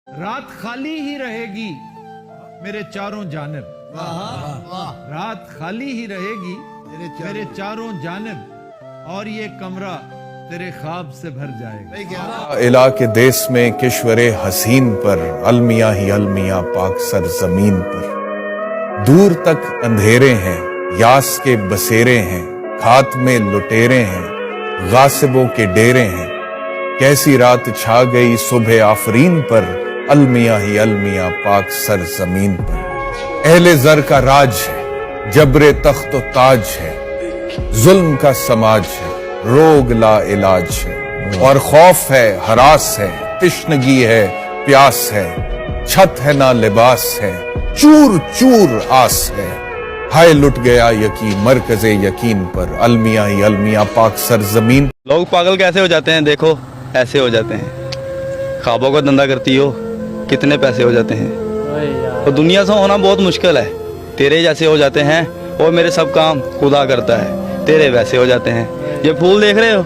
रात खाली ही रहेगी मेरे चारों जानिब, रात खाली ही रहेगी मेरे चारों जानिब, और ये कमरा तेरे ख्वाब से भर जाएगा। इला के देश में किश्वरे हसीन पर, अलमिया ही अलमिया पाक सर जमीन पर। दूर तक अंधेरे हैं, यास के बसेरे हैं, खात में लुटेरे हैं, गासिबों के डेरे हैं। कैसी रात छा गई सुबह आफरीन पर, अलमिया ही अलमिया पाक सर जमीन पर। अहले जर का राज है, जबरे तख्त व ताज है, जुल्म का समाज है, रोग ला इलाज है, और खौफ है, हरास है, तिश्नगी है, प्यास है, छत है ना लिबास है, चूर चूर आस है। हाय लुट गया यकीन मरकजे यकीन पर, अलमिया ही अलमिया पाक सर जमीन। लोग पागल कैसे हो जाते हैं, देखो ऐसे हो जाते हैं। ख्वाबों का धंधा करती हो, कितने पैसे हो जाते हैं। तो दुनिया से होना बहुत मुश्किल है। तेरे जैसे हो जाते हैं, और मेरे सब काम खुदा करता है, तेरे वैसे हो जाते हैं। ये फूल देख रहे हो,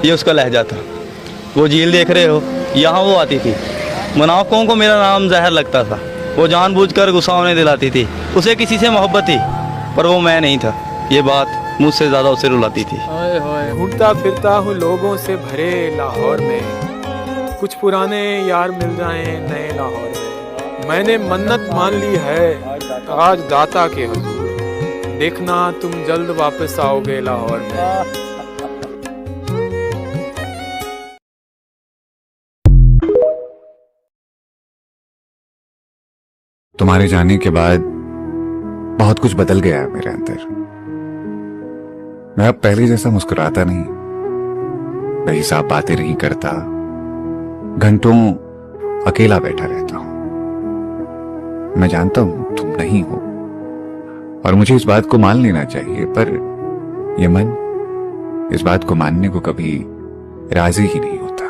ये उसका लहजा था। वो झील देख रहे हो, यहाँ वो आती थी। मुनाफिकों को मेरा नाम जहर लगता था, वो जानबूझकर गुस्सा होने दिलाती थी। उसे किसी से मोहब्बत थी, पर वो मैं नहीं था। ये बात मुझसे ज़्यादा उसे रुलाती थी। ढूंढता फिरता हूँ लोगों से भरे लाहौर में, कुछ पुराने यार मिल जाएं नए लाहौर में। मैंने मन्नत मान ली है आज दाता के हुजूर, देखना तुम जल्द वापस आओगे लाहौर में। तुम्हारे जाने के बाद बहुत कुछ बदल गया है मेरे अंदर। मैं अब पहले जैसा मुस्कुराता नहीं, बेहिसाब बातें नहीं करता, घंटों अकेला बैठा रहता हूं। मैं जानता हूं तुम नहीं हो, और मुझे इस बात को मान लेना चाहिए, पर यह मन इस बात को मानने को कभी राजी ही नहीं होता।